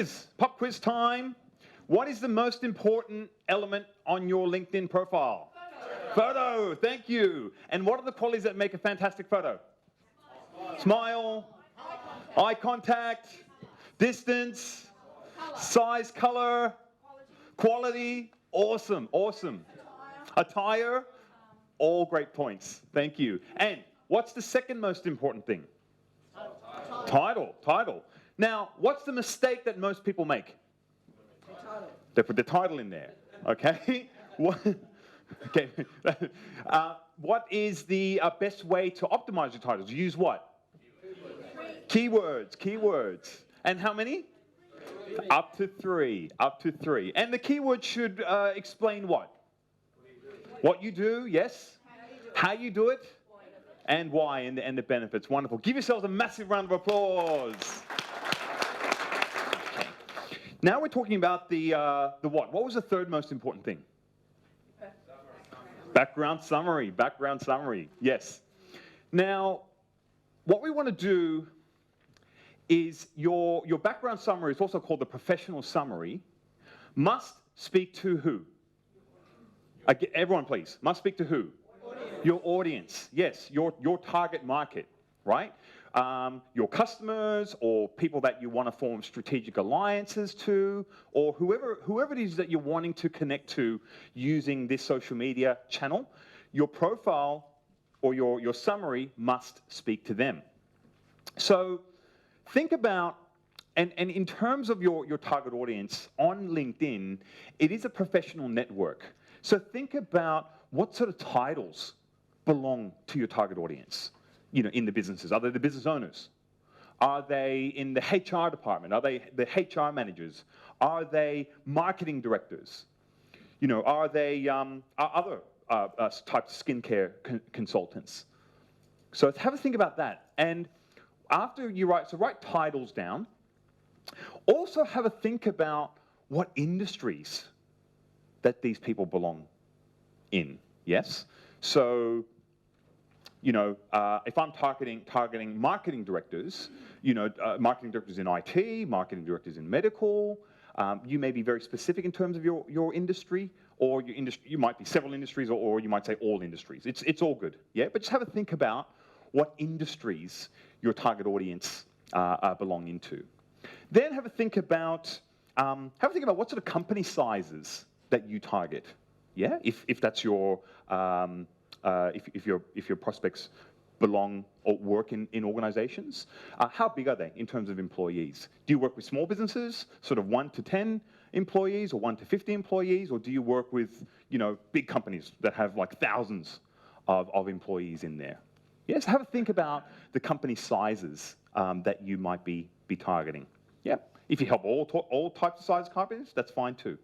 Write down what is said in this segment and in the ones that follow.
quiz. Pop quiz time. What is the most important element on your LinkedIn profile? Photo. Thank you. And what are the qualities that make a fantastic photo? Smile, eye contact, distance, size, color, quality. Awesome, awesome. Attire, all great points. Thank you. And what's the second most important thing? Title. Now, what's the mistake that most people make? They put the title in there, okay? Okay. What is the best way to optimize your titles? Use what? Keywords. And how many? Up to three. And the keyword should explain what? What you do, yes. How you do it, and why, and the benefits. Wonderful. Give yourselves a massive round of applause. Okay. Now we're talking about the what. What was the third most important thing? Background summary. Yes. Now, what we want to do is your background summary is also called the professional summary, must speak to who? Everyone, please. Must speak to who? Your audience. Yes, your target market, right? Your customers or people that you want to form strategic alliances to, or whoever it is that you're wanting to connect to using this social media channel, your profile or your summary must speak to them. So think about, and in terms of your target audience on LinkedIn, it is a professional network. So think about what sort of titles belong to your target audience, in the businesses. Are they the business owners? Are they in the HR department? Are they the HR managers? Are they marketing directors? Are they other types of skincare consultants? So have a think about that. And after you write titles down. Also have a think about what industries that these people belong in. Yes. So, if I'm targeting marketing directors, marketing directors in IT, marketing directors in medical, you may be very specific in terms of your industry, or your industry. You might be several industries, or you might say all industries. It's all good. Yeah. But just have a think about what industries your target audience belong into. Then have a think about what sort of company sizes that you target. Yeah, if that's your if your prospects belong or work in organizations, how big are they in terms of employees? Do you work with small businesses, sort of 1 to 10 employees, or 1 to 50 employees, or do you work with big companies that have like thousands of employees in there? Yes, have a think about the company sizes that you might be targeting. Yeah, if you help all types of size companies, that's fine too.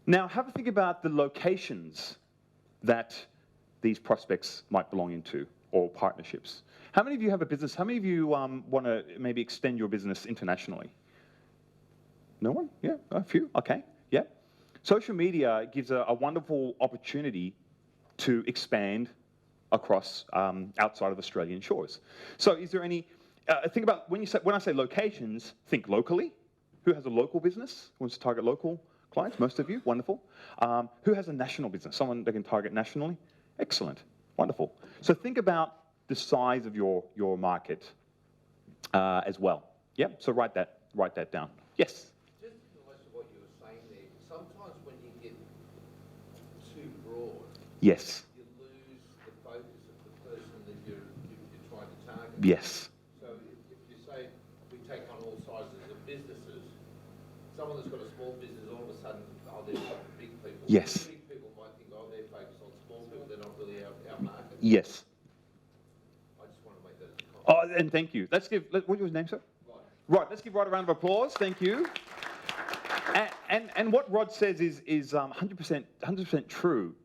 Now, have a think about the locations that these prospects might belong into, or partnerships. How many of you have a business? How many of you want to maybe extend your business internationally? No one? Yeah, a few. Okay, yeah. Social media gives a wonderful opportunity to expand across outside of Australian shores. So is there any, think about, when I say locations, think locally. Who has a local business? Who wants to target local clients? Most of you, wonderful. Who has a national business? Someone that can target nationally? Excellent, wonderful. So think about the size of your market as well. Yeah, so write that down. Yes? Just in relation to what you were saying there, sometimes when you get too broad, yes. you lose the focus of the person that you're trying to target. Yes. So if you say we take on all sizes of businesses, someone that's got a small business, all of a sudden, they're like big people. Yes. Big people might think, they're focused on small people, they're not really our market. Yes. I just want to make that as a comment. Oh, and thank you. What was your name, sir? Rod. Let's give Rod a round of applause. Thank you. And what Rod says is 100% true.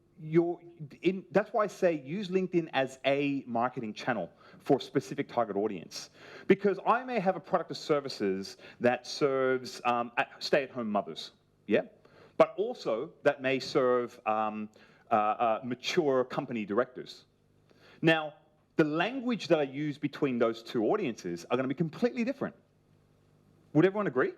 That's why I say use LinkedIn as a marketing channel for a specific target audience. Because I may have a product or services that serves stay-at-home mothers, yeah? But also that may serve mature company directors. Now, the language that I use between those two audiences are going to be completely different. Would everyone agree?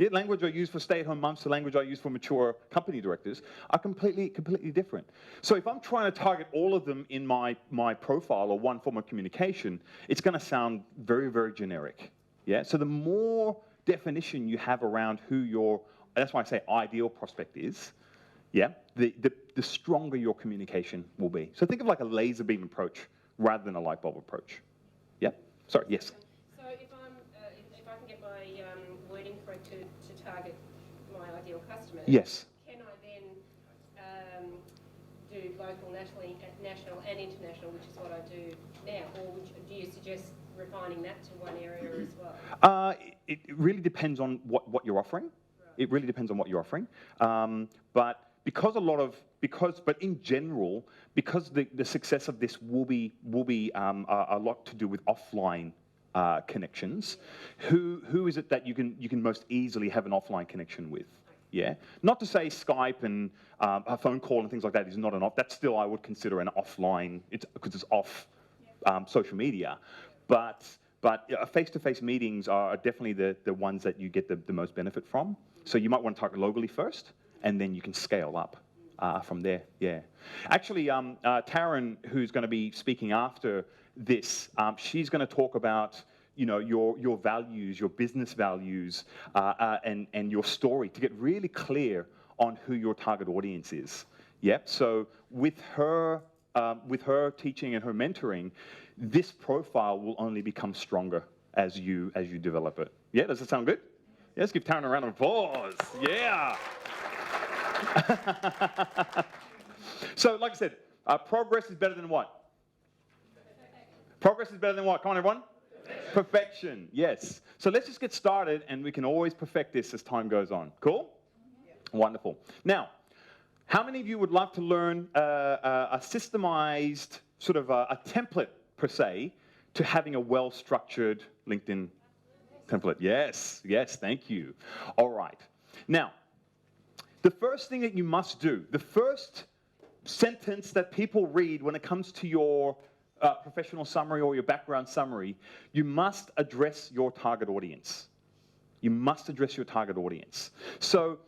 Yeah, language I use for stay-at-home moms to language I use for mature company directors are completely different. So if I'm trying to target all of them in my profile or one form of communication, it's going to sound very, very generic. Yeah. So the more definition you have around who your, that's why I say ideal prospect is, yeah, the stronger your communication will be. So think of like a laser beam approach rather than a light bulb approach. Yeah? Sorry, yes? So if I can get my wording correct to target my ideal customers, Yes. can I then do local, national and international, which is what I do now, or do you suggest refining that to one area as well? It really depends on what you're offering. Right. It really depends on what you're offering. But but in general, because the success of this will be a lot to do with offline connections. Yeah. Who is it that you can most easily have an offline connection with? Yeah. Not to say Skype and a phone call and things like that is not an off. That's still I would consider an offline. Because it's off social media, but face-to-face meetings are definitely the ones that you get the most benefit from. So you might want to target locally first, and then you can scale up from there. Yeah. Actually, Taryn, who's going to be speaking after this, she's going to talk about your values, your business values, and your story to get really clear on who your target audience is. Yep. So with her teaching and her mentoring, this profile will only become stronger as you develop it. Yeah. Does that sound good? Yeah, let's give Taryn a round of applause. Yeah. So, like I said, progress is better than what? Progress is better than what? Come on, everyone. Perfection, yes. So let's just get started, and we can always perfect this as time goes on. Cool? Yeah. Wonderful. Now, how many of you would love to learn a systemized, sort of a template, per se, to having a well-structured LinkedIn template? Yes, thank you. All right. Now, the first thing that you must do, the first sentence that people read when it comes to your professional summary or your background summary, you must address your target audience. You must address your target audience. So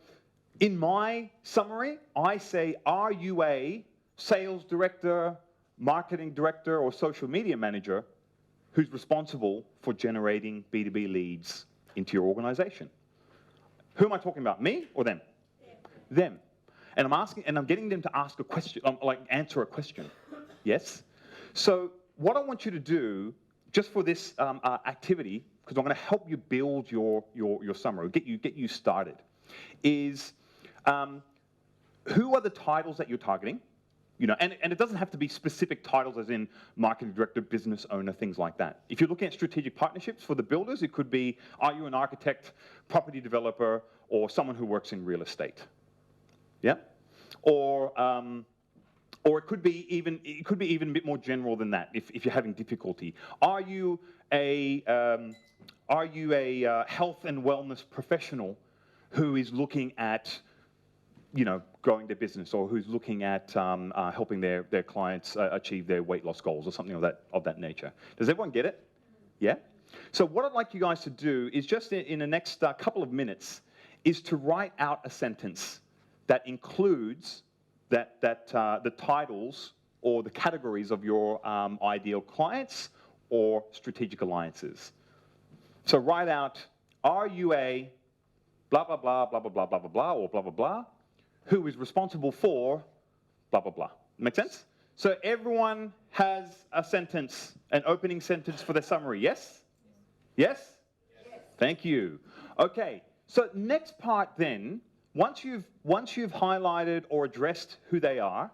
in my summary, I say, are you a sales director, marketing director, or social media manager who's responsible for generating B2B leads into your organization? Who am I talking about, me or them? Them. And I'm getting them to ask a question, answer a question. Yes? So what I want you to do, just for this activity, because I'm going to help you build your summary, get you started, is who are the titles that you're targeting? And it doesn't have to be specific titles as in marketing director, business owner, things like that. If you're looking at strategic partnerships for the builders, it could be, are you an architect, property developer, or someone who works in real estate? Yeah? Or it could be even a bit more general than that if you're having difficulty. Are you a health and wellness professional who is looking at growing their business, or who's looking at helping their clients achieve their weight loss goals, or something of that nature? Does everyone get it? Yeah? So what I'd like you guys to do is just in the next couple of minutes is to write out a sentence that includes the titles or the categories of your ideal clients or strategic alliances. So write out, are you a blah, blah, blah, blah, blah, blah, blah, blah, blah, or blah, blah, blah, who is responsible for blah, blah, blah. Make sense? So everyone has a sentence, an opening sentence for their summary, yes? Yes? Yes. Thank you. Okay, so next part then, once you've highlighted or addressed who they are,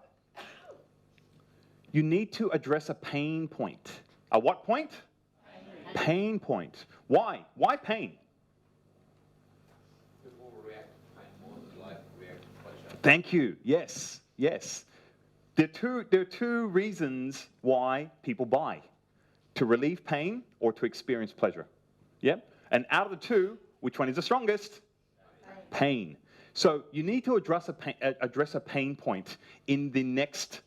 you need to address a pain point. A what point? Pain point. Why? Why pain? People react to pain more than like react to pleasure. Thank you. Yes. There are two reasons why people buy: to relieve pain or to experience pleasure. Yep. And out of the two, which one is the strongest? Pain. So you need to address a pain point in the next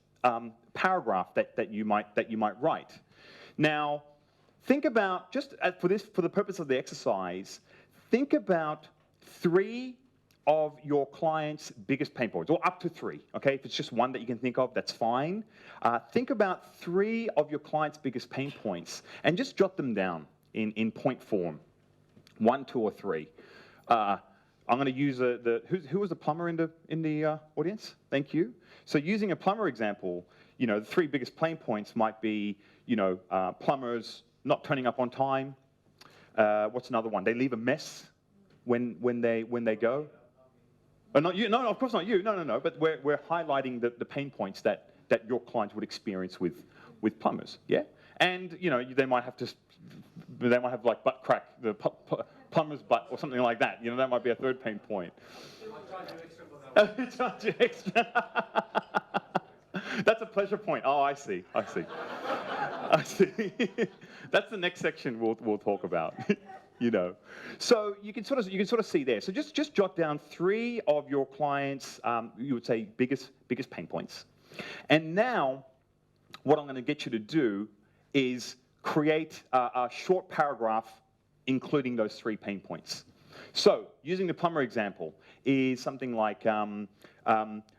paragraph that you might write. Now, think about, just for the purpose of the exercise, think about 3 of your clients' biggest pain points, or up to 3, okay? If it's just one that you can think of, that's fine. Think about 3 of your clients' biggest pain points and just jot them down in point form, 1, 2, or 3. I'm going to use who was the plumber in the audience? Thank you. So using a plumber example, you know, the 3 biggest pain points might be, you know, plumbers not turning up on time. What's another one? They leave a mess when they go. Oh, not you. No, of course not you. No. But we're highlighting the pain points that your clients would experience with plumbers. Yeah. And you know, they might have like butt crack, the plumber's butt or something like that. You know, that might be a 3rd pain point. Charge you extra. That's a pleasure point. Oh, I see. I see. That's the next section we'll talk about. You know, so you can sort of see there. So just jot down 3 of your clients, you would say biggest pain points, and now what I'm going to get you to do is create a short paragraph including those 3 pain points. So using the plumber example is something like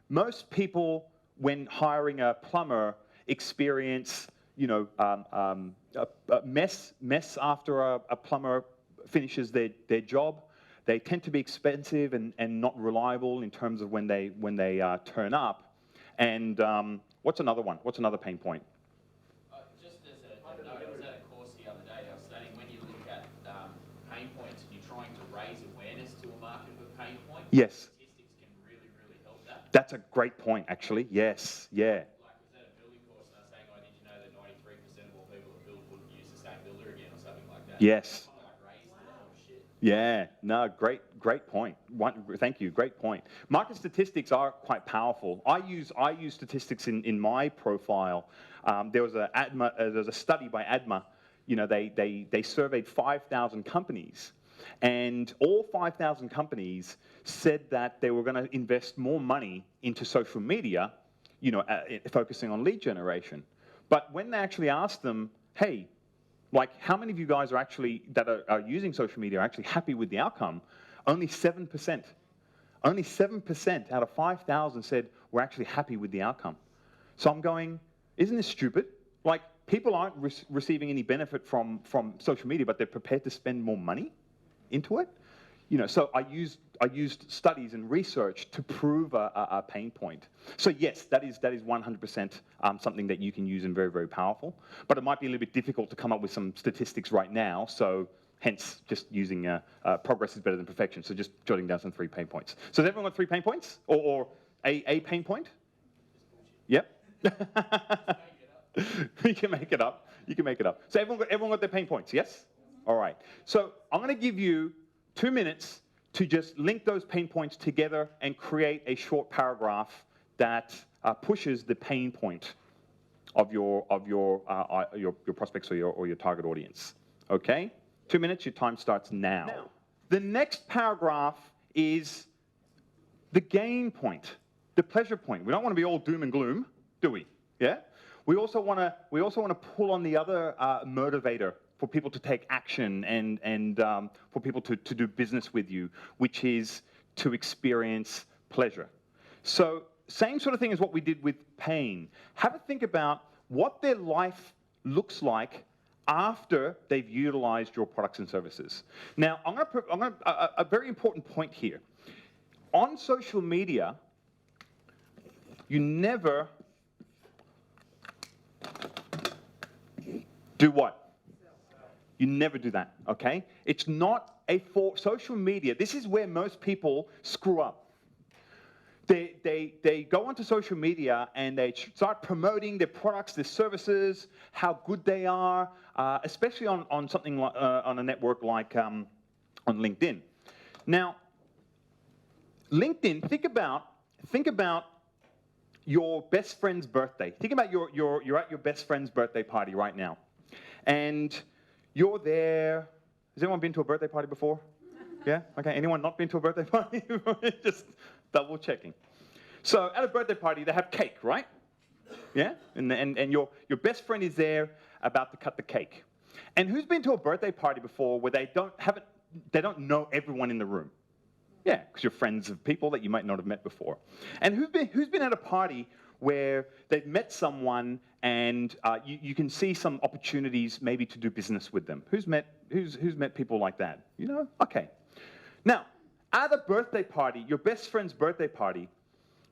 most people when hiring a plumber experience, you know, a mess after a plumber finishes their job. They tend to be expensive and not reliable in terms of when they turn up. And what's another one? What's another pain point? Just as a note, I was at a course the other day. I was studying when you look at pain points and you're trying to raise awareness to a market of a pain point. Yes. Statistics can really help that. That's a great point, actually. Yes. Yeah. Like I was at a building course and I was saying, oh, did you know that 93% of all people that build wouldn't use the same builder again or something like that? Yes. Yeah, no, great point. Thank you, great point. Market statistics are quite powerful. I use statistics in my profile. There was a study by ADMA. You know, they surveyed 5,000 companies, and all 5,000 companies said that they were going to invest more money into social media, you know, focusing on lead generation. But when they actually asked them, hey, like, how many of you guys are actually, that are using social media, are actually happy with the outcome? Only 7%. Only 7% out of 5,000 said we're actually happy with the outcome. So I'm going, isn't this stupid? Like, people aren't receiving any benefit from social media, but they're prepared to spend more money into it. You know, so I used studies and research to prove a pain point. So yes, that is 100% something that you can use and very powerful. But it might be a little bit difficult to come up with some statistics right now. So hence, just using progress is better than perfection. So just jotting down some 3 pain points. So has everyone got 3 pain points or a pain point? Yep. You can make it up. You can make it up. So everyone got their pain points. Yes. All right. So I'm going to give you 2 minutes to just link those pain points together and create a short paragraph that pushes the pain point of your prospects or your target audience. Okay? 2 minutes. Your time starts now. The next paragraph is the gain point, the pleasure point. We don't want to be all doom and gloom, do we? Yeah. We also want to pull on the other motivator for people to take action and for people to do business with you, which is to experience pleasure. So same sort of thing as what we did with pain. Have a think about what their life looks like after they've utilized your products and services. Now, a very important point here. On social media, you never do what? You never do that, okay? It's not for social media. This is where most people screw up. They go onto social media and they start promoting their products, their services, how good they are, especially on something like, on a network like on LinkedIn. Now, LinkedIn, think about your best friend's birthday. Think about you're at your best friend's birthday party right now, and you're there. Has anyone been to a birthday party before? Yeah? Okay, anyone not been to a birthday party? Just double checking. So at a birthday party, they have cake, right? Yeah? And your best friend is there about to cut the cake. And who's been to a birthday party before where they don't know everyone in the room? Yeah, because you're friends of people that you might not have met before. And who's been at a party where they've met someone and you can see some opportunities maybe to do business with them? Who's met people like that? You know? Okay. Now, at a birthday party, your best friend's birthday party,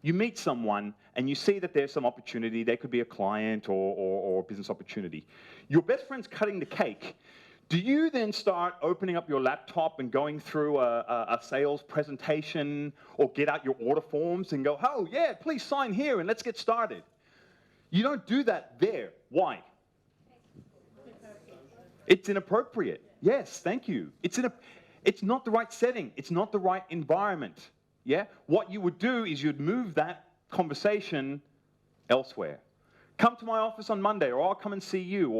you meet someone and you see that there's some opportunity. They could be a client or a business opportunity. Your best friend's cutting the cake. Do you then start opening up your laptop and going through a sales presentation, or get out your order forms and go, oh, yeah, please sign here and let's get started? You don't do that there. Why? It's inappropriate. Yes, thank you. It's not the right setting. It's not the right environment. Yeah? What you would do is you'd move that conversation elsewhere. Come to my office on Monday, or I'll come and see you,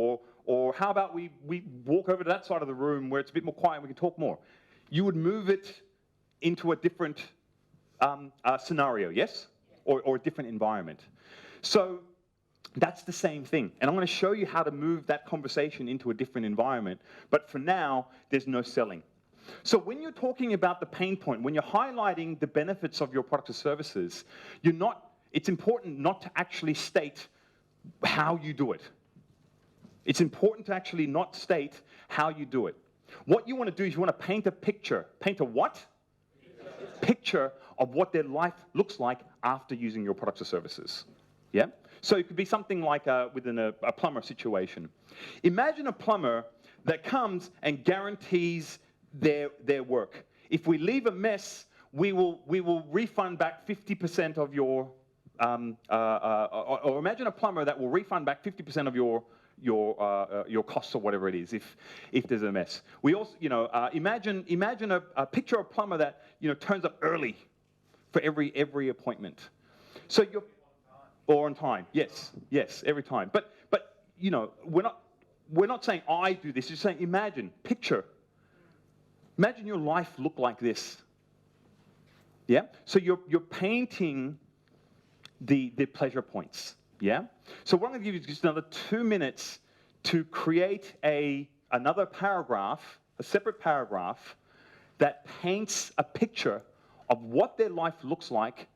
or how about we walk over to that side of the room where it's a bit more quiet and we can talk more. You would move it into a different scenario, yes? Or a different environment. So that's the same thing. And I'm going to show you how to move that conversation into a different environment. But for now, there's no selling. So when you're talking about the pain point, when you're highlighting the benefits of your products or services, it's important not to actually state how you do it. It's important to actually not state how you do it. What you want to do is you want to paint a picture. Paint a what? Picture of what their life looks like after using your products or services. Yeah? So it could be something like within a plumber situation. Imagine a plumber that comes and guarantees their work. If we leave a mess, we will refund back 50% of your, or imagine a plumber that will refund back 50% of your costs or whatever it is if there's a mess. We also, imagine a picture of a plumber that turns up early for every appointment. So or on time. Yes, every time. But we're not saying I do this. You're saying picture. Imagine your life look like this. Yeah. So you're painting the pleasure points. Yeah? So what I'm going to give you is just another 2 minutes to create another paragraph, a separate paragraph, that paints a picture of what their life looks like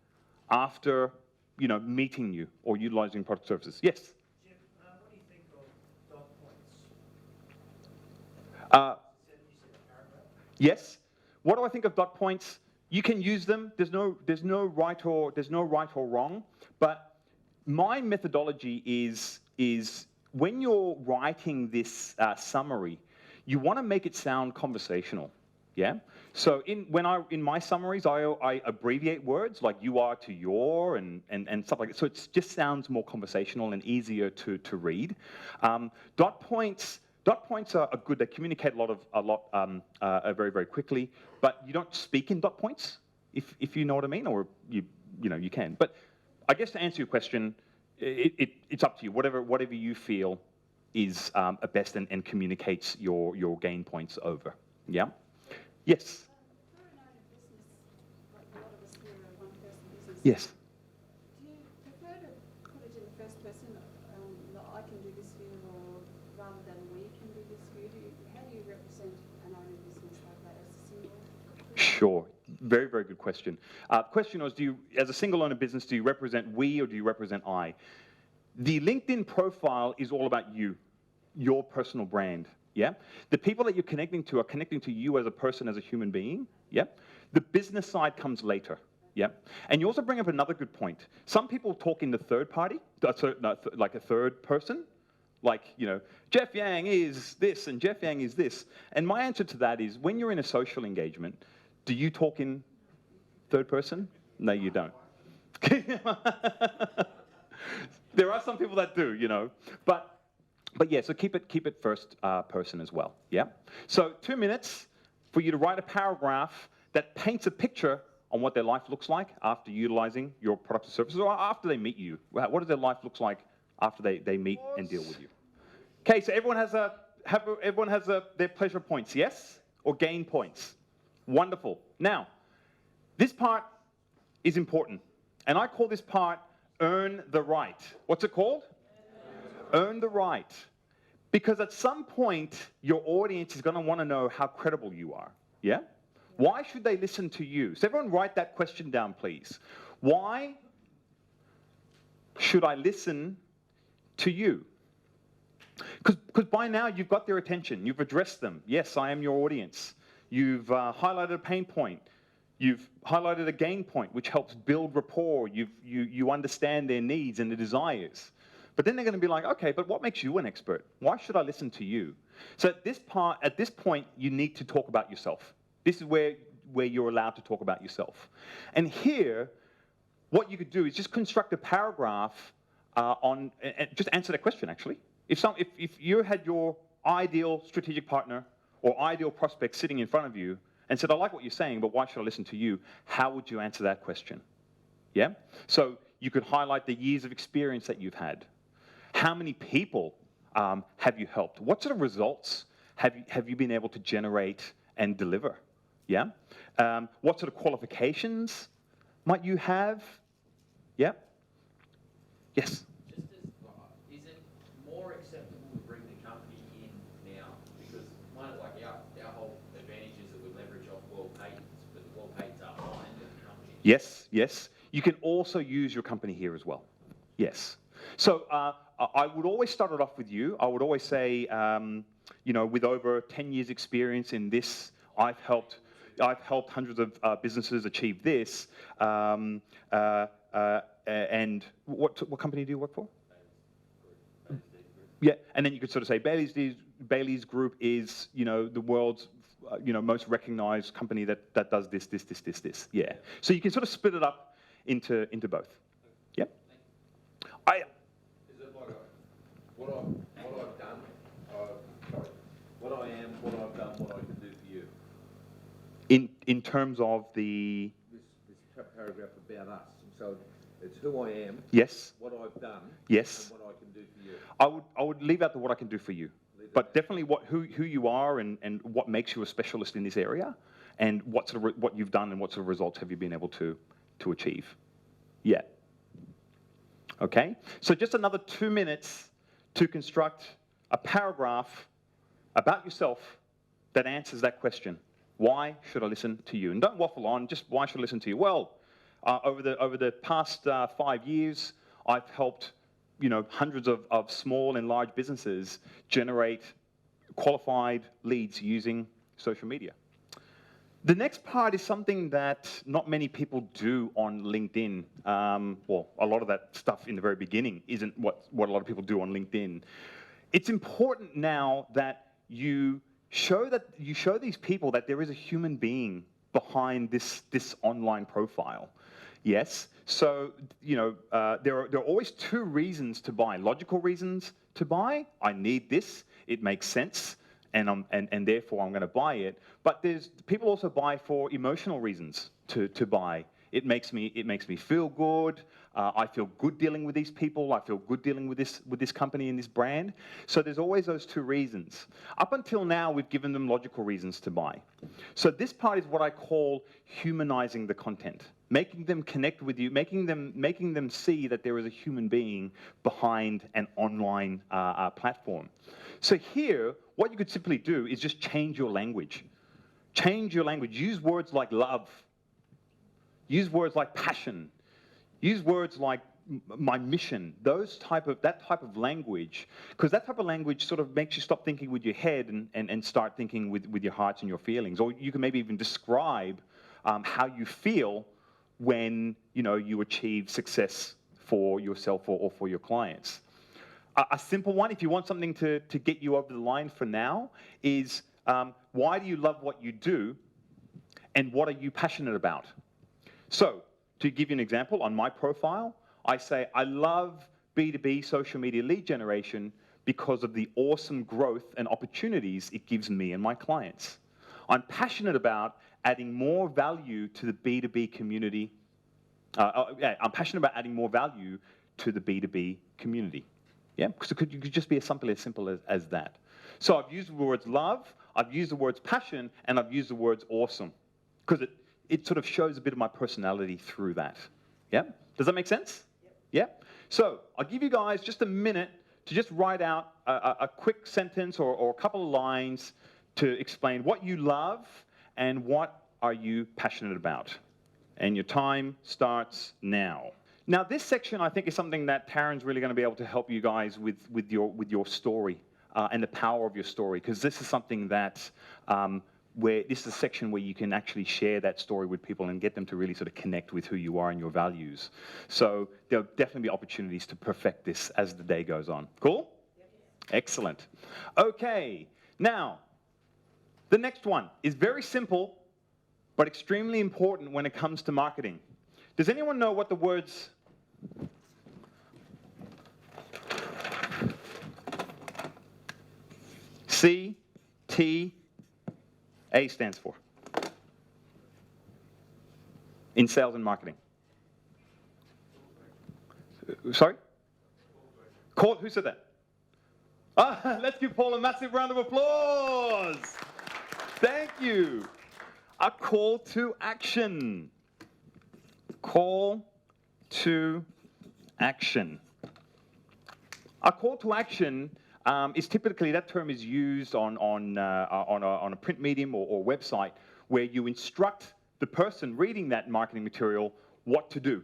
after, meeting you or utilizing product services. Yes? Jim, what do you think of dot points? You said a paragraph? Yes. What do I think of dot points? You can use them. There's no right or wrong, but my methodology is when you're writing this summary, you want to make it sound conversational, yeah? So in my summaries, I abbreviate words like you are to your and stuff like that. So it just sounds more conversational and easier to read. Dot points are good. They communicate a lot very, very quickly, but you don't speak in dot points, if you know what I mean, or you can. But I guess to answer your question, it's up to you. Whatever you feel is best and communicates your gain points over. Yeah? Yes? For an owner business, like a lot of us here are one-person business. Yes. Do you prefer to put it in the first person, I can do this for you, or rather than we can do this for you? How do you represent an owner business like that as a single? Sure. Very, very good question. Question was, as a single owner business, do you represent we or do you represent I? The LinkedIn profile is all about you, your personal brand. Yeah? The people that you're connecting to are connecting to you as a person, as a human being. Yeah? The business side comes later. Yeah? And you also bring up another good point. Some people talk in the third party, like a third person. Like, Jeff Yang is this and Jeff Yang is this. And my answer to that is, when you're in a social engagement, do you talk in third person? No, you don't. There are some people that do, But yeah, so keep it first person as well. Yeah. So 2 minutes for you to write a paragraph that paints a picture on what their life looks like after utilizing your products or services, or after they meet you. What does their life look like after they meet and deal with you? Okay, so everyone has their pleasure points, yes, or gain points. Wonderful. Now, this part is important, and I call this part earn the right. What's it called? Earn the right. Because at some point, your audience is going to want to know how credible you are. Yeah? Why should they listen to you? So everyone write that question down, please. Why should I listen to you? Because by now you've got their attention. You've addressed them. Yes, I am your audience. You've highlighted a pain point. You've highlighted a gain point, which helps build rapport. You understand their needs and their desires. But then they're going to be like, okay, but what makes you an expert? Why should I listen to you? So at this point, you need to talk about yourself. This is where you're allowed to talk about yourself. And here, what you could do is just construct a paragraph and just answer that question, actually. If you had your ideal strategic partner or ideal prospect sitting in front of you and said, I like what you're saying, but why should I listen to you? How would you answer that question? Yeah? So you could highlight the years of experience that you've had. How many people have you helped? What sort of results have you been able to generate and deliver? Yeah? What sort of qualifications might you have? Yeah? Yes? Just as, is it more acceptable to bring the company in now? Because one of our whole advantage is that we leverage off world patents, but the world patents are behind the company. Yes, yes. You can also use your company here as well. Yes. So I would always start it off with you. I would always say, with over 10 years experience in this, I've helped hundreds of businesses achieve this. And what company do you work for? Yeah, and then you could sort of say Bailey's Group is, the world's, most recognized company that does this. Yeah. So you can sort of split it up into both. Yep. Is it like what I've done, what I am, what I've done, what I can do for you? In terms of this Paragraph about us. So it's who I am. Yes. What I've done. Yes. And what I can do for you. I would leave out the what I can do for you, but definitely who you are and what makes you a specialist in this area, and what you've done and what sort of results have you been able to achieve. Yeah. Okay. So just another 2 minutes to construct a paragraph about yourself that answers that question. Why should I listen to you? And don't waffle on, just why should I listen to you? Well, over the past 5 years, I've helped hundreds of small and large businesses generate qualified leads using social media. The next part is something that not many people do on LinkedIn. Well, a lot of that stuff in the very beginning isn't what a lot of people do on LinkedIn. It's important now that you show these people that there is a human being behind this online profile. Yes. So there are always 2 reasons to buy. Logical reasons to buy. I need this. It makes sense. And therefore I'm going to buy it. But people also buy for emotional reasons to buy. It makes me feel good. I feel good dealing with these people. I feel good dealing with this company and this brand. So there's always those 2 reasons. Up until now, we've given them logical reasons to buy. So this part is what I call humanizing the content, making them connect with you, making them see that there is a human being behind an online platform. So here, what you could simply do is just change your language. Change your language. Use words like love. Use words like passion. Use words like my mission. That type of language, because that type of language sort of makes you stop thinking with your head and start thinking with your hearts and your feelings. Or you can maybe even describe how you feel when you achieve success for yourself or for your clients. A simple one, if you want something to get you over the line for now, is why do you love what you do, and what are you passionate about? So, to give you an example, on my profile, I say, I love B2B social media lead generation because of the awesome growth and opportunities it gives me and my clients. I'm passionate about adding more value to the B2B community. I'm passionate about adding more value to the B2B community. Yeah, because it could just be as simple as that. So I've used the words love, I've used the words passion, and I've used the words awesome, because it sort of shows a bit of my personality through that. Yeah? Does that make sense? Yep. Yeah? So I'll give you guys just a minute to just write out a quick sentence or a couple of lines to explain what you love and what are you passionate about? And your time starts now. Now, this section, I think, is something that Taryn's really going to be able to help you guys with your story and the power of your story, because this is something that this is a section where you can actually share that story with people and get them to really sort of connect with who you are and your values. So there'll definitely be opportunities to perfect this as the day goes on. Cool? Excellent. Okay, now, the next one is very simple, but extremely important when it comes to marketing. Does anyone know what the words CTA stands for in sales and marketing? Sorry? Call, who said that? Let's give Paul a massive round of applause. Thank you. A call to action. Call to action. A call to action is typically, that term is used on a print medium or website where you instruct the person reading that marketing material what to do.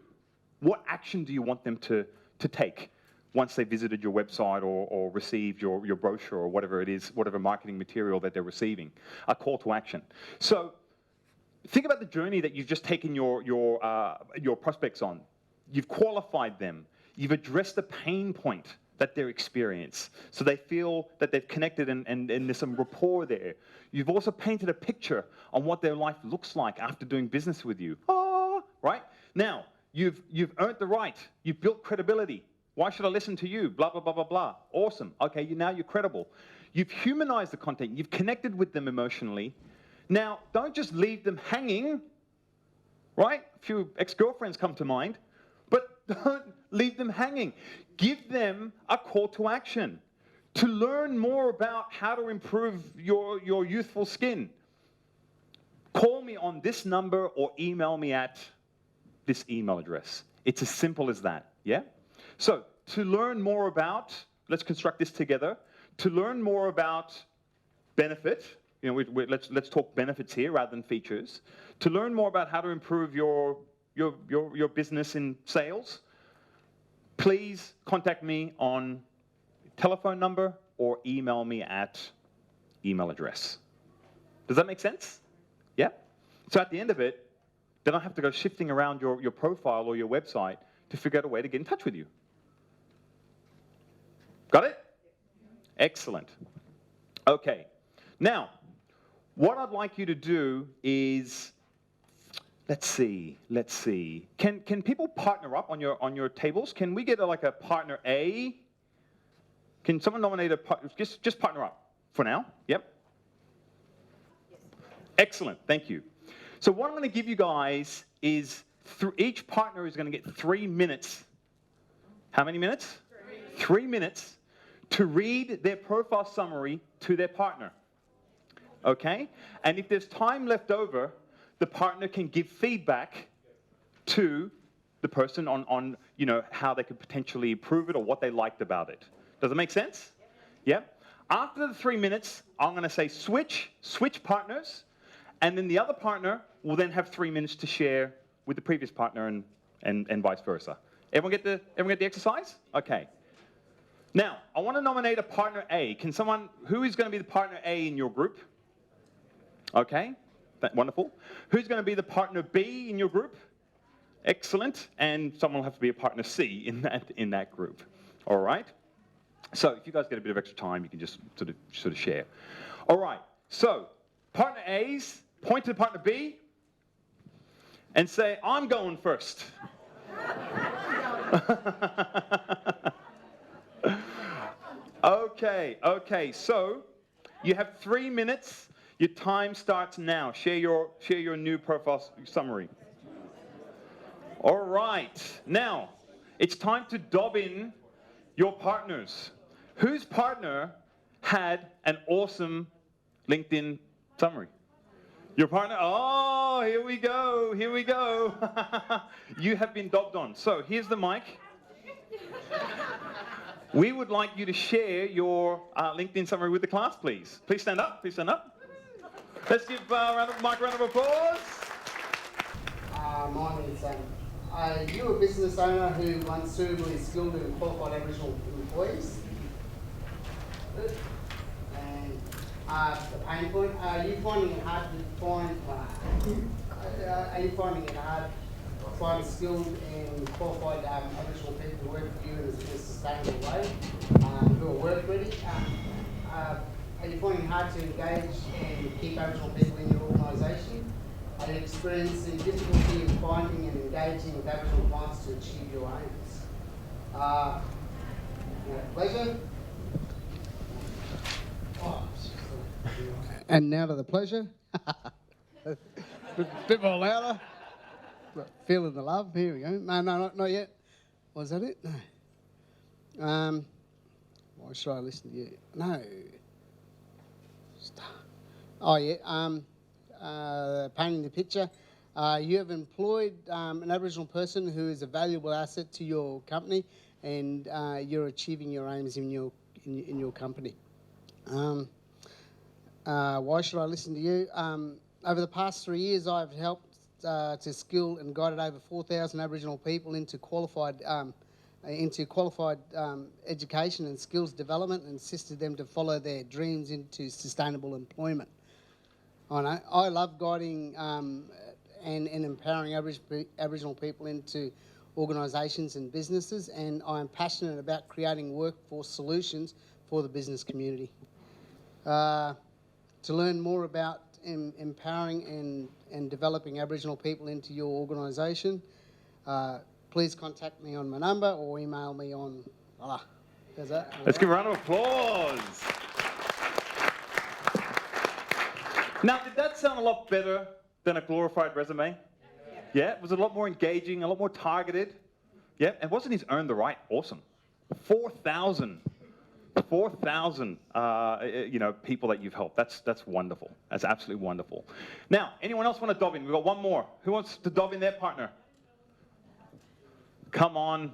What action do you want them to take once they visited your website or received your brochure or whatever it is, whatever marketing material that they're receiving? A call to action. So think about the journey that you've just taken your prospects on. You've qualified them. You've addressed the pain point that they experience, so they feel that they've connected and there's some rapport there. You've also painted a picture on what their life looks like after doing business with you. Right? Now, you've earned the right. You've built credibility. Why should I listen to you? Blah, blah, blah, blah, blah. Awesome. Okay, now you're credible. You've humanized the content. You've connected with them emotionally. Now, don't just leave them hanging, right? A few ex-girlfriends come to mind, but don't leave them hanging. Give them a call to action to learn more about how to improve your youthful skin. Call me on this number or email me at this email address. It's as simple as that, yeah? So, to learn more about, let's construct this together, to learn more about benefit, you know, let's talk benefits here rather than features. To learn more about how to improve your business in sales, please contact me on telephone number or email me at email address. Does that make sense? Yeah? So at the end of it, they don't have to go shifting around your profile or your website to figure out a way to get in touch with you. Got it? Excellent. Okay. Now, what I'd like you to do is, let's see. Can people partner up on your tables? Can we get like a partner A? Can someone nominate a partner? Just partner up for now. Yep. Excellent. Thank you. So what I'm going to give you guys is each partner is going to get 3 minutes. How many minutes? 3 minutes to read their profile summary to their partner. Okay? And if there's time left over, the partner can give feedback to the person on you know, how they could potentially improve it or what they liked about it. Does it make sense? Yeah? After the 3 minutes, I'm going to say switch partners, and then the other partner will then have 3 minutes to share with the previous partner and vice versa. Everyone get the exercise? Okay. Now, I want to nominate a partner A. Can someone, who is going to be the partner A in your group? Okay, wonderful. Who's going to be the partner B in your group? Excellent. And someone will have to be a partner C in that group. All right. So if you guys get a bit of extra time, you can just sort of share. All right. So partner A's point to partner B and say, "I'm going first." Okay. So you have 3 minutes. Your time starts now. Share your new profile summary. All right. Now, it's time to dob in your partners. Whose partner had an awesome LinkedIn summary? Your partner? Oh, here we go. You have been dobbed on. So here's the mic. We would like you to share your LinkedIn summary with the class, please. Please stand up. Let's give Mike a round of applause. My name is are you a business owner who wants suitably skilled and qualified Aboriginal employees? Good. And the pain point, are you finding it hard to find, are you finding it hard to find skilled and qualified Aboriginal people to work for you in a sustainable way, who are work ready? Are you finding it hard to engage and keep Aboriginal people in your organisation? Are you experiencing difficulty in finding and engaging with Aboriginal clients to achieve your aims? Pleasure. Oh, and now to the pleasure. bit more louder. Feeling the love. Here we go. No, not yet. Was that it? No. Why should I listen to you? No. Oh yeah. Painting the picture. You have employed an Aboriginal person who is a valuable asset to your company, and you're achieving your aims in your company. Why should I listen to you? Over the past 3 years, I've helped to skill and guided over 4,000 Aboriginal people into qualified education and skills development, and assisted them to follow their dreams into sustainable employment. I love guiding and empowering Aboriginal people into organisations and businesses, and I'm passionate about creating workforce solutions for the business community. To learn more about empowering and developing Aboriginal people into your organisation, please contact me on my number or email me on... How's that? Let's give a round of applause. Now, did that sound a lot better than a glorified resume? Yeah, it was a lot more engaging, a lot more targeted. Yeah, and wasn't his earned the right awesome? 4,000, people that you've helped. That's wonderful. That's absolutely wonderful. Now, anyone else want to dive in? We've got one more. Who wants to dive in their partner? Come on.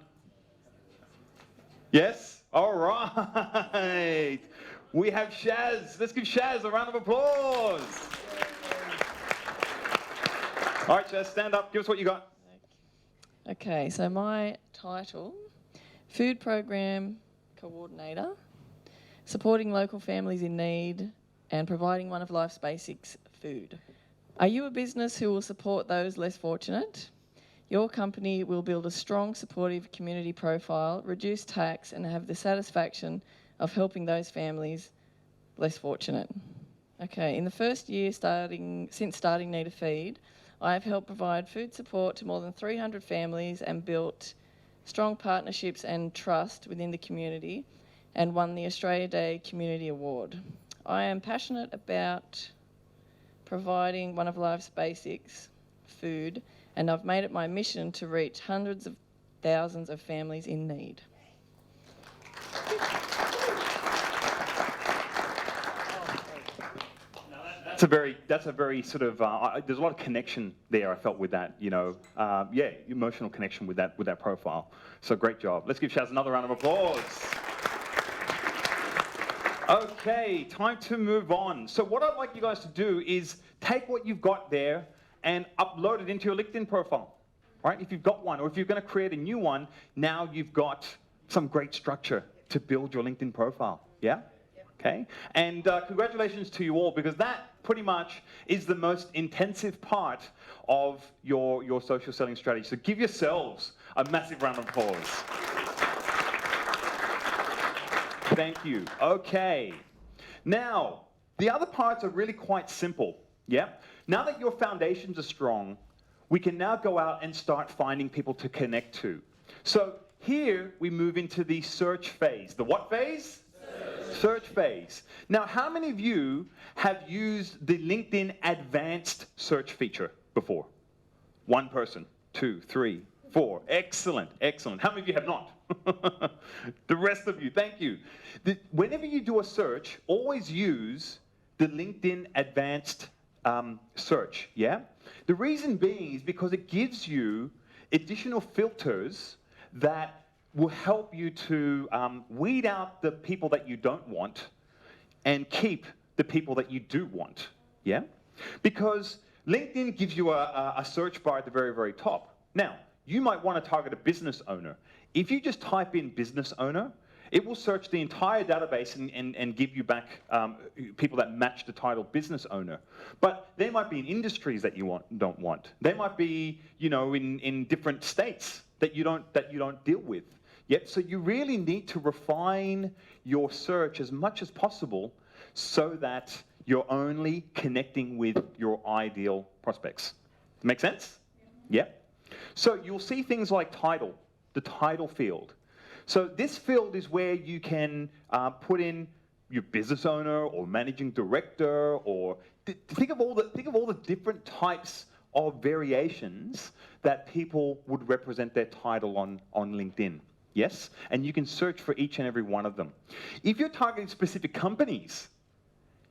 Yes? All right. We have Shaz. Let's give Shaz a round of applause. All right, Shaz, stand up. Give us what you got. Okay, so my title, Food Program Coordinator, supporting local families in need and providing one of life's basics, food. Are you a business who will support those less fortunate? Your company will build a strong, supportive community profile, reduce tax, and have the satisfaction of helping those families less fortunate. Okay, in the first year since starting Need a Feed, I have helped provide food support to more than 300 families and built strong partnerships and trust within the community, and won the Australia Day Community Award. I am passionate about providing one of life's basics, food, and I've made it my mission to reach hundreds of thousands of families in need. That's a very sort of, there's a lot of connection there I felt with that, emotional connection with that profile. So great job. Let's give Shaz another round of applause. Okay, time to move on. So what I'd like you guys to do is take what you've got there and upload it into your LinkedIn profile, right? If you've got one, or if you're going to create a new one, now you've got some great structure to build your LinkedIn profile, yeah? Okay, and congratulations to you all, because that pretty much is the most intensive part of your social selling strategy. So give yourselves a massive round of applause. Thank you. Okay, now the other parts are really quite simple, yeah? Now that your foundations are strong, we can now go out and start finding people to connect to. So here we move into the search phase. The what phase? Search phase. Now, how many of you have used the LinkedIn advanced search feature before? One person, 2, 3, 4. Excellent, excellent. How many of you have not? The rest of you, thank you. Whenever you do a search, always use the LinkedIn advanced search, yeah? The reason being is because it gives you additional filters that will help you to weed out the people that you don't want and keep the people that you do want, yeah? Because LinkedIn gives you a search bar at the very, very top. Now, you might want to target a business owner. If you just type in business owner, it will search the entire database and give you back people that match the title business owner. But they might be in industries that you don't want. They might be, you know, in different states that you don't deal with. Yet, so you really need to refine your search as much as possible so that you're only connecting with your ideal prospects. Make sense? Yeah. So you'll see things like title, the title field. So this field is where you can put in your business owner or managing director, or think of all the different types of variations that people would represent their title on LinkedIn. Yes? And you can search for each and every one of them. If you're targeting specific companies,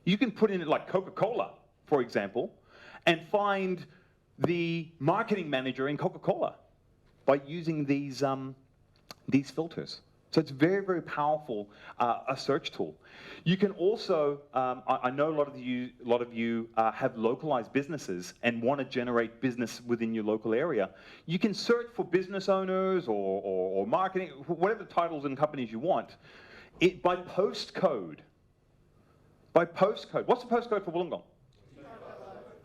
you can put in like Coca-Cola, for example, and find the marketing manager in Coca-Cola by using these filters. So it's very, very powerful a search tool. You can also, I know a lot of you have localized businesses and want to generate business within your local area. You can search for business owners or marketing, whatever titles and companies you want, by postcode. By postcode. What's the postcode for Wollongong?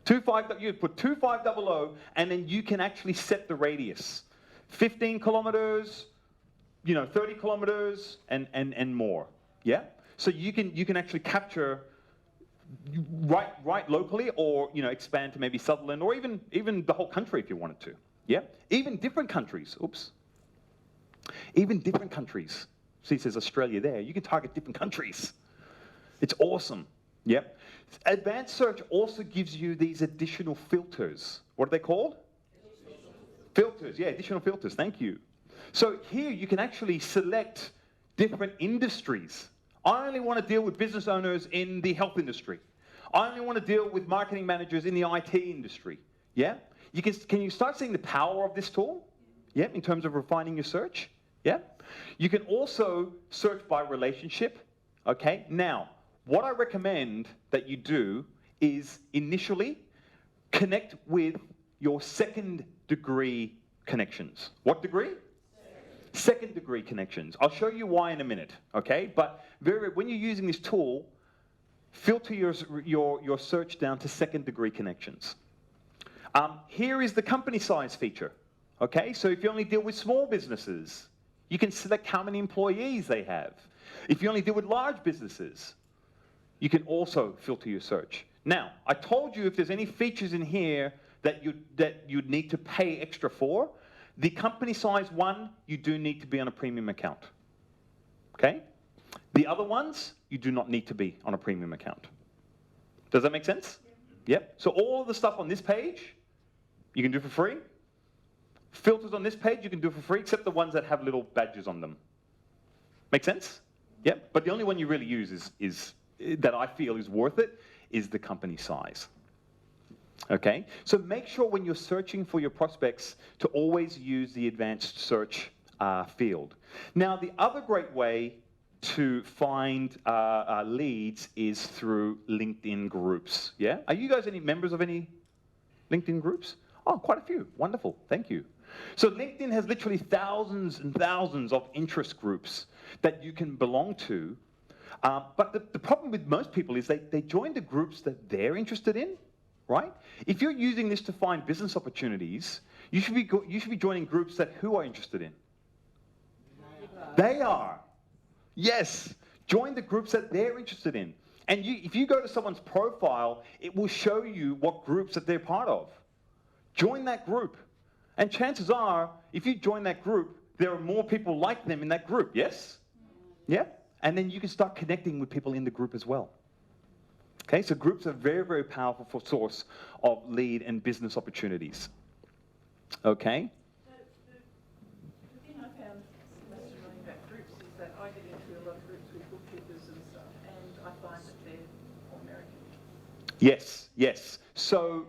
25. You put 2500, and then you can actually set the radius. 15 kilometers, 30 kilometers, and more. Yeah. So you can actually capture right locally, or expand to maybe Sutherland, or even the whole country if you wanted to. Yeah. Even different countries. Oops. Even different countries. See, it says Australia there. You can target different countries. It's awesome. Yep. Advanced search also gives you these additional filters. What are they called? Filters. Yeah, additional filters. Thank you. So here you can actually select different industries. I only want to deal with business owners in the health industry. I only want to deal with marketing managers in the IT industry. Yeah? Can you start seeing the power of this tool? Yeah, in terms of refining your search. Yeah? You can also search by relationship. Okay? Now, what I recommend that you do is initially connect with your second degree connections. What degree? Second degree connections. I'll show you why in a minute, okay? But when you're using this tool, filter your search down to second degree connections. Here is the company size feature, okay? So if you only deal with small businesses, you can select how many employees they have. If you only deal with large businesses, you can also filter your search. Now, I told you if there's any features in here that you'd need to pay extra for, the company size one, you do need to be on a premium account. Okay? The other ones, you do not need to be on a premium account. Does that make sense? Yep. So all of the stuff on this page, you can do for free. Filters on this page, you can do for free, except the ones that have little badges on them. Make sense? Yep. But the only one you really use is that I feel is worth it is the company size. Okay? So make sure when you're searching for your prospects to always use the advanced search field. Now, the other great way to find leads is through LinkedIn groups. Yeah? Are you guys any members of any LinkedIn groups? Oh, quite a few. Wonderful. Thank you. So LinkedIn has literally thousands and thousands of interest groups that you can belong to. But the problem with most people is they join the groups that they're interested in, right? If you're using this to find business opportunities, you should be joining groups that who are interested in? They are. Yes. Join the groups that they're interested in. And if you go to someone's profile, it will show you what groups that they're part of. Join that group. And chances are, if you join that group, there are more people like them in that group, yes? Yeah? And then you can start connecting with people in the group as well. Okay, so groups are very, very powerful for source of lead and business opportunities. Okay? The thing I found fascinating about groups is that I get into a lot of groups with bookkeepers and stuff, and I find that they're all American. Yes, yes. So,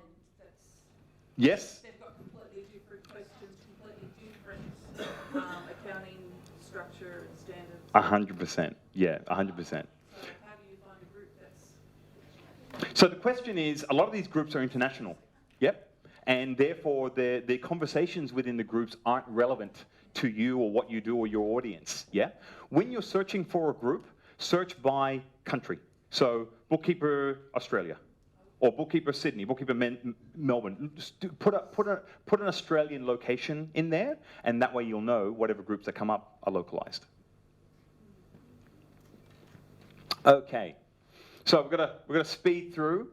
yes? They've got completely different questions, completely different accounting structure and standards. 100%. Yeah, 100%. So how do you find a group that's So the question is, a lot of these groups are international, yep, and therefore the conversations within the groups aren't relevant to you or what you do or your audience, yeah? When you're searching for a group, search by country. So Bookkeeper Australia, or Bookkeeper Sydney, Bookkeeper Melbourne. Just put an Australian location in there, and that way you'll know whatever groups that come up are localized. Okay, so we're gonna speed through.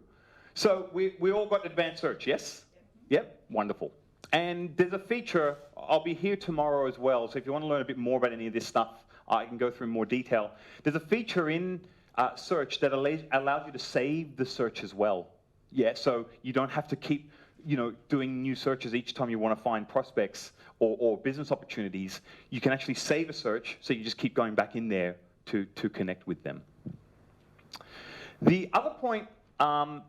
So we all got advanced search, yes? Yep, wonderful. And there's a feature, I'll be here tomorrow as well, so if you want to learn a bit more about any of this stuff, I can go through more detail. There's a feature in search that allows you to save the search as well. Yeah, so you don't have to keep doing new searches each time you want to find prospects or business opportunities. You can actually save a search, so you just keep going back in there to connect with them. The other point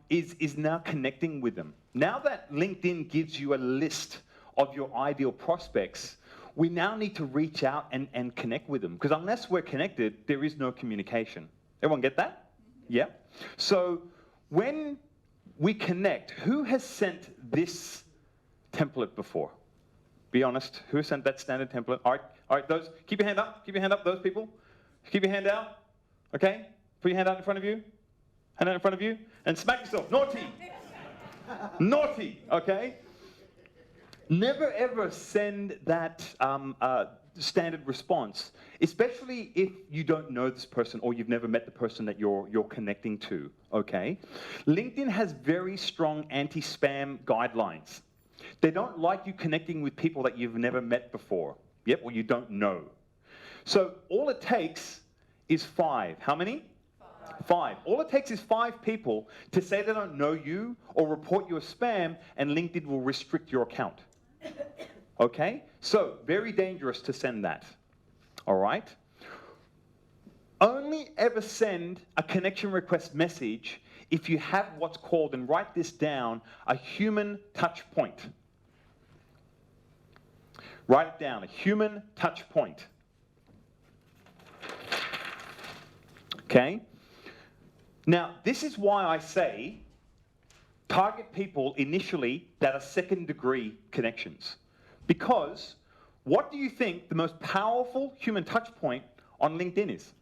is now connecting with them. Now that LinkedIn gives you a list of your ideal prospects, we now need to reach out and connect with them, because unless we're connected, there is no communication. Everyone get that? Yeah? So when we connect, who has sent this template before? Be honest, who has sent that standard template? All right, those, keep your hand up, those people. Keep your hand out, okay? Put your hand out in front of you. Hand out in front of you, and smack yourself. Naughty. Naughty, okay? Never ever send that standard response, especially if you don't know this person or you've never met the person that you're connecting to, okay? LinkedIn has very strong anti-spam guidelines. They don't like you connecting with people that you've never met before, yep, or you don't know. So all it takes is 5. How many? 5. All it takes is 5 people to say they don't know you or report you as spam, and LinkedIn will restrict your account. Okay? So, very dangerous to send that. All right? Only ever send a connection request message if you have what's called, and write this down, a human touch point. Write it down, a human touch point. Okay? Now, this is why I say target people initially that are second-degree connections. Because what do you think the most powerful human touch point on LinkedIn is?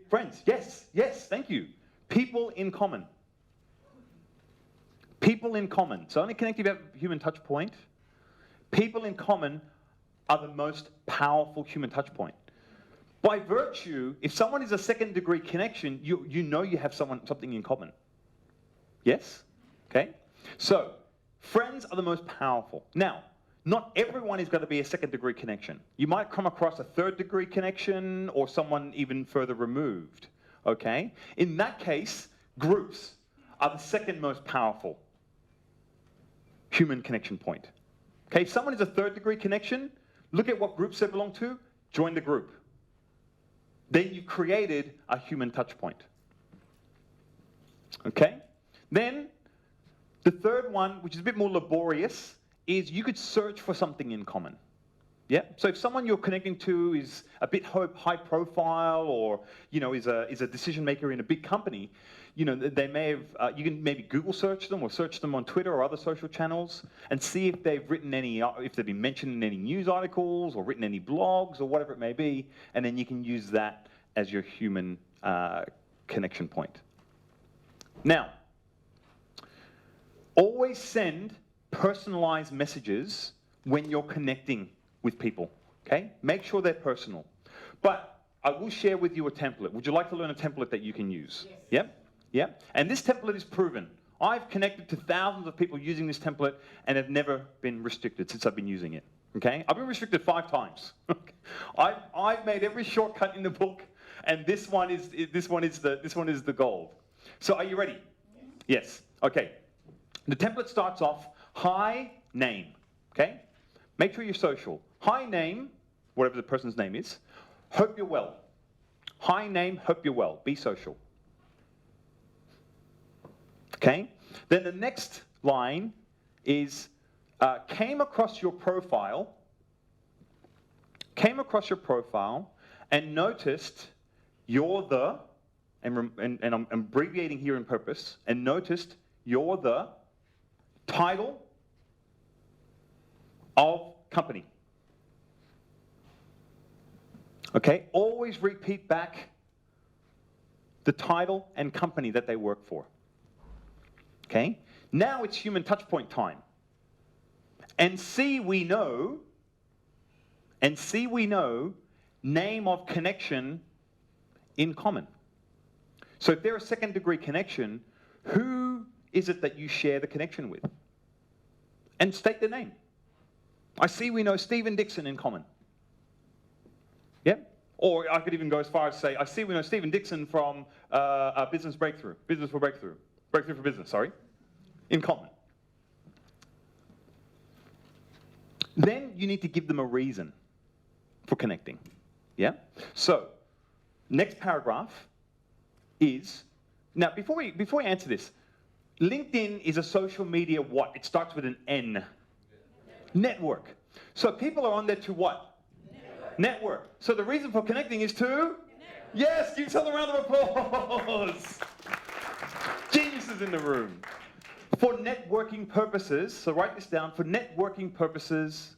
Friends, yes, thank you. People in common. People in common. So only connect if you have a human touch point. People in common are the most powerful human touch point. By virtue, if someone is a second-degree connection, you know you have something in common. Yes? Okay? So, friends are the most powerful. Now, not everyone is going to be a second-degree connection. You might come across a third-degree connection or someone even further removed. Okay? In that case, groups are the second most powerful human connection point. Okay? If someone is a third-degree connection, look at what groups they belong to, join the group. Then you've created a human touch point. Okay? Then, the third one, which is a bit more laborious, is you could search for something in common. Yeah? So if someone you're connecting to is a bit high profile, or is a decision maker in a big company, they may have, you can maybe Google search them or search them on Twitter or other social channels and see if they've written if they've been mentioned in any news articles or written any blogs or whatever it may be, and then you can use that as your human connection point. Now, always send personalized messages when you're connecting with people, okay? Make sure they're personal. But I will share with you a template. Would you like to learn a template that you can use? Yes. Yep? Yep. And this template is proven. I've connected to thousands of people using this template and have never been restricted since I've been using it, okay? I've been restricted 5 times. I've made every shortcut in the book, and this one is the gold. So are you ready? Yes. Okay. The template starts off, hi, name, okay? Make sure you're social. Hi, name, whatever the person's name is. Hope you're well. Hi, name, hope you're well. Be social. Okay? Then the next line is, came across your profile and noticed you're the and I'm abbreviating here in purpose, and noticed you're the title of company. Okay, always repeat back the title and company that they work for. Okay, now it's human touchpoint time. And C, we know, name of connection in common. So if they're a second degree connection, who is it that you share the connection with? And state the name. I see we know Stephen Dixon in common. Yep. Or I could even go as far as say, I see we know Stephen Dixon from Business for Business, sorry, in common. Then you need to give them a reason for connecting. Yeah? So, next paragraph is, now before we answer this, LinkedIn is a social media what? It starts with an N. Network. So people are on there to what? Network. So the reason for connecting is to? Yes, give yourself a round of applause. Geniuses in the room. For networking purposes, so write this down, for networking purposes,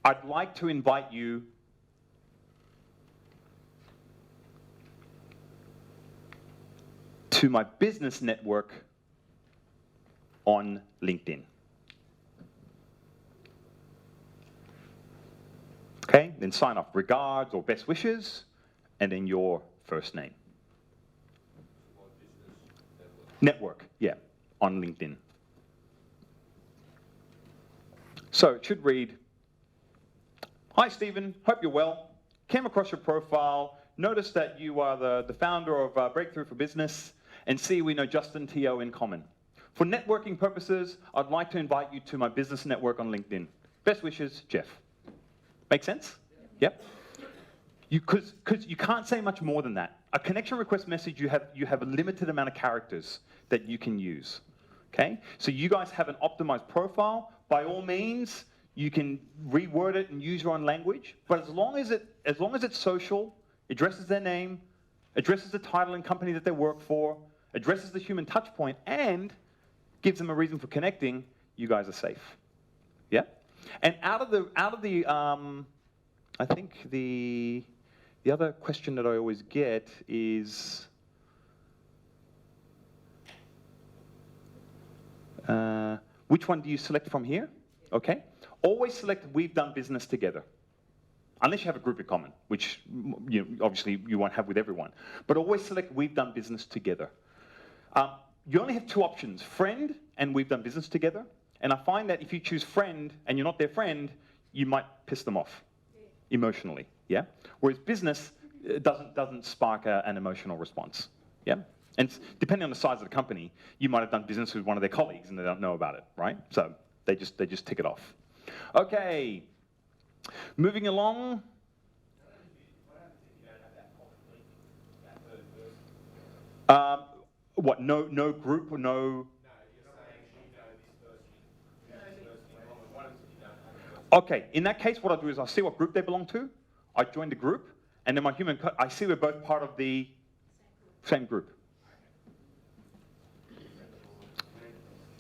I'd like to invite you to my business network on LinkedIn. Okay, then sign off regards or best wishes, and then your first name. Network, yeah, on LinkedIn. So it should read, hi Stephen, hope you're well. Came across your profile, noticed that you are the founder of Breakthrough for Business, and see we know Justin T.O. in common. For networking purposes, I'd like to invite you to my business network on LinkedIn. Best wishes, Jeff. Make sense? Yep. Because you can't say much more than that. A connection request message, you have a limited amount of characters that you can use. Okay? So you guys have an optimized profile. By all means, you can reword it and use your own language. But as long as it's social, addresses their name, addresses the title and company that they work for, addresses the human touch point, and gives them a reason for connecting, you guys are safe. Yeah? And out of the I think the other question that I always get is, which one do you select from here? Okay. Always select we've done business together. Unless you have a group in common, which obviously you won't have with everyone. But always select we've done business together. You only have two options, friend and we've done business together. And I find that if you choose friend and you're not their friend, you might piss them off emotionally, yeah? Whereas business doesn't spark an emotional response, yeah? And depending on the size of the company, you might have done business with one of their colleagues and they don't know about it, right? So they just tick it off. Okay, moving along. What, no group or no? Okay, in that case, what I'll do is I'll see what group they belong to. I join the group, and then I see we're both part of the same group.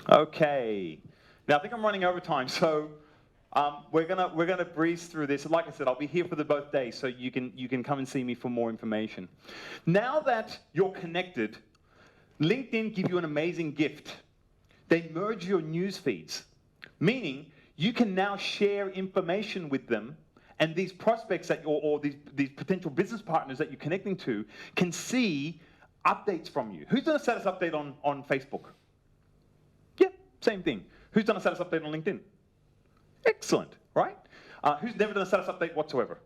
Okay, now I think I'm running over time, so we're gonna breeze through this. Like I said, I'll be here for both days, so you can come and see me for more information. Now that you're connected, LinkedIn give you an amazing gift. They merge your news feeds, meaning you can now share information with them, and these prospects or these potential business partners that you're connecting to can see updates from you. Who's done a status update on Facebook? Yeah, same thing. Who's done a status update on LinkedIn? Excellent, right? Who's never done a status update whatsoever?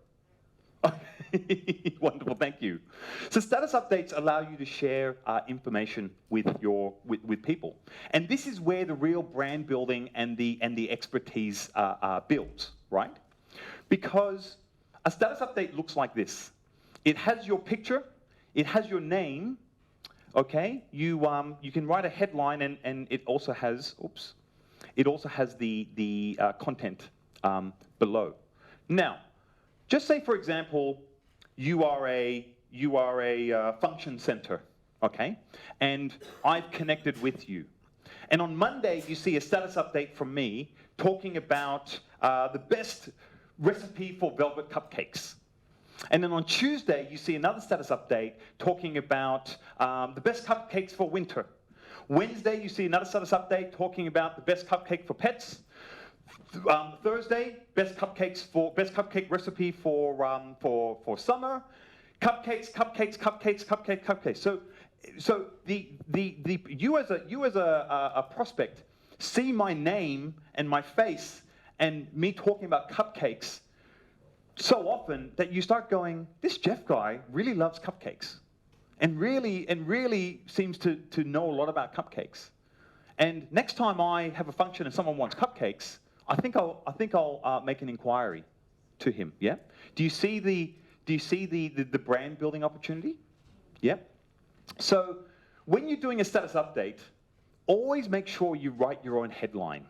Wonderful, thank you. So status updates allow you to share information with people, and this is where the real brand building and the expertise builds, right? Because a status update looks like this. It has your picture, it has your name. Okay, you can write a headline, and it also has the content below. Now, just say, for example, you are a you are a function center, okay? And I've connected with you. And on Monday, you see a status update from me talking about the best recipe for velvet cupcakes. And then on Tuesday, you see another status update talking about the best cupcakes for winter. Wednesday, you see another status update talking about the best cupcake for pets. Thursday, best cupcake recipe for summer. Cupcakes. So you as a prospect see my name and my face and me talking about cupcakes so often that you start going, this Jeff guy really loves cupcakes, and really seems to know a lot about cupcakes. And next time I have a function and someone wants cupcakes, I think I'll make an inquiry to him. Yeah. Do you see the brand building opportunity? Yeah. So when you're doing a status update, always make sure you write your own headline.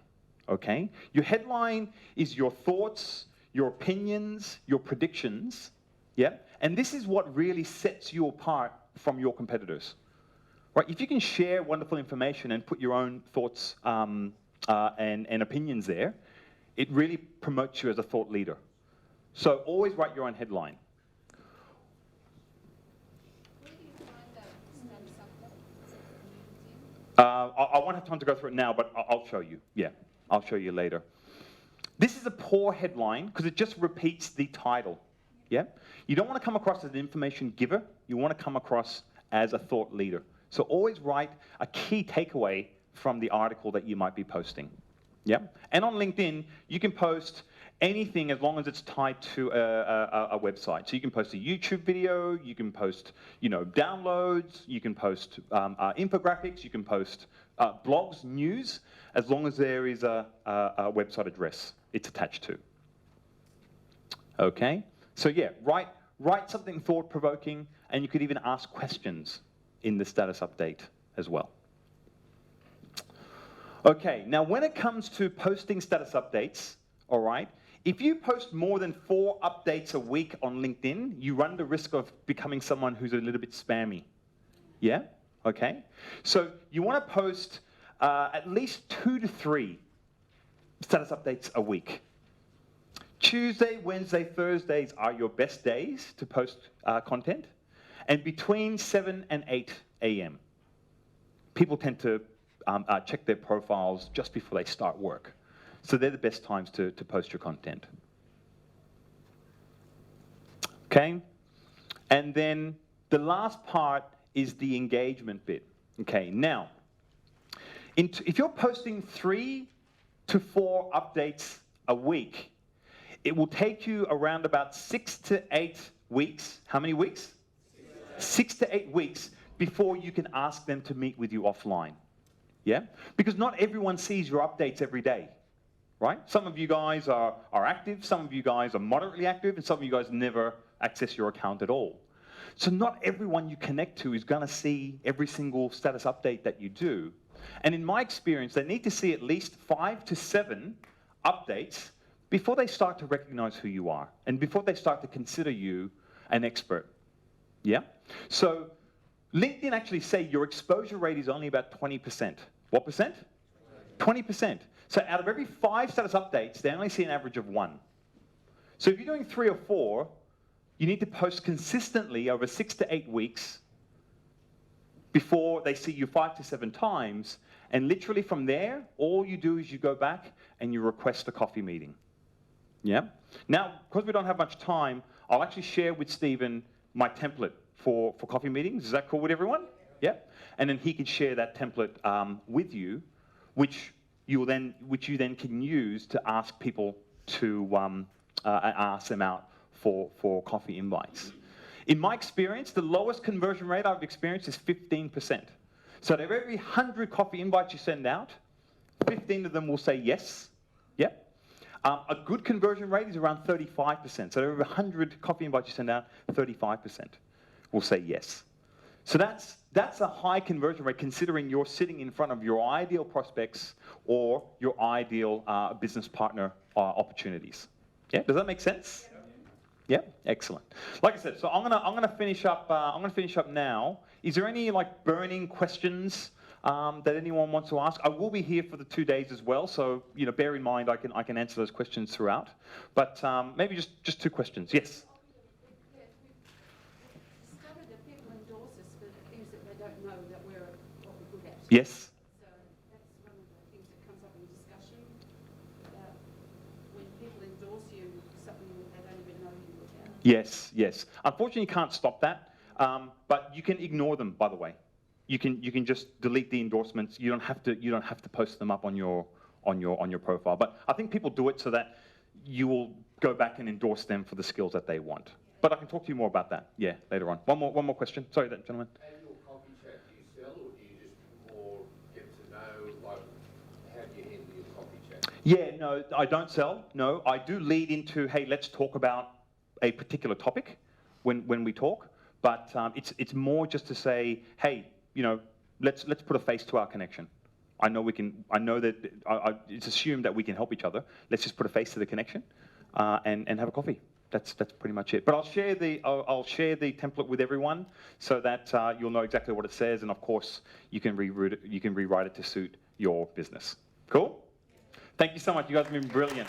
Okay. Your headline is your thoughts, your opinions, your predictions. Yeah. And this is what really sets you apart from your competitors. Right? If you can share wonderful information and put your own thoughts and opinions there, it really promotes you as a thought leader. So always write your own headline. Where do you find that status update? I won't have time to go through it now, but I'll show you. Yeah, I'll show you later. This is a poor headline because it just repeats the title. Yeah? You don't want to come across as an information giver. You want to come across as a thought leader. So always write a key takeaway from the article that you might be posting. Yeah? And on LinkedIn, you can post anything as long as it's tied to a website. So you can post a YouTube video, you can post, downloads, you can post infographics, you can post blogs, news, as long as there is a website address it's attached to. Okay? So yeah, write something thought-provoking, and you could even ask questions in the status update as well. Okay, now when it comes to posting status updates, all right, if you post more than 4 updates a week on LinkedIn, you run the risk of becoming someone who's a little bit spammy. Yeah? Okay? So you want to post at least 2 to 3 status updates a week. Tuesday, Wednesday, Thursdays are your best days to post content. And between 7 and 8 a.m., people tend to check their profiles just before they start work. So they're the best times to post your content. Okay? And then the last part is the engagement bit. Okay, now, if you're posting 3 to 4 updates a week, it will take you around about 6 to 8 weeks. How many weeks? 6 to 8 weeks before you can ask them to meet with you offline. Yeah? Because not everyone sees your updates every day, right? Some of you guys are active, some of you guys are moderately active, and some of you guys never access your account at all. So not everyone you connect to is going to see every single status update that you do. And in my experience, they need to see at least 5 to 7 updates before they start to recognize who you are and before they start to consider you an expert. Yeah? So LinkedIn actually say your exposure rate is only about 20%. What percent? 20%. So out of every 5 status updates, they only see an average of 1. So if you're doing 3 or 4, you need to post consistently over 6 to 8 weeks before they see you 5 to 7 times. And literally from there, all you do is you go back and you request a coffee meeting. Yeah? Now, because we don't have much time, I'll actually share with Stephen my template for coffee meetings. Is that cool with everyone? Yeah? And then he can share that template with you, which you then can use to ask people to ask them out for coffee invites. In my experience, the lowest conversion rate I've experienced is 15%. So out of every 100 coffee invites you send out, 15 of them will say yes. Yeah? A good conversion rate is around 35%. So every 100 coffee invites you send out, 35% will say yes. So that's a high conversion rate considering you're sitting in front of your ideal prospects or your ideal business partner opportunities. Yeah, does that make sense? Yeah, excellent. Like I said, so I'm gonna finish up. I'm gonna finish up now. Is there any like burning questions that anyone wants to ask? I will be here for the 2 days as well, so bear in mind I can answer those questions throughout. But maybe just 2 questions. Yes. Yeah, we've discovered that people endorse us for things that they don't know that we're what we're good at. Yes. So that's one of the things that comes up in discussion about when people endorse you for something that they don't even know you look at. Yes. Yes. Unfortunately, you can't stop that, but you can ignore them. By the way, you can just delete the endorsements. You don't have to post them up on your profile. But I think people do it so that you will go back and endorse them for the skills that they want. But I can talk to you more about that. Yeah, later on. One more question. Sorry, that gentleman. At your coffee chat, do you sell or do you just more get to know, like, how do you handle your coffee chat? Yeah, no, I don't sell. No, I do lead into, hey, let's talk about a particular topic when we talk. But it's more just to say, hey, let's put a face to our connection. I know we can. I know that it's assumed that we can help each other. Let's just put a face to the connection, and have a coffee. That's pretty much it. But I'll share the template with everyone so that you'll know exactly what it says, and of course you can rewrite it to suit your business. Cool. Thank you so much. You guys have been brilliant.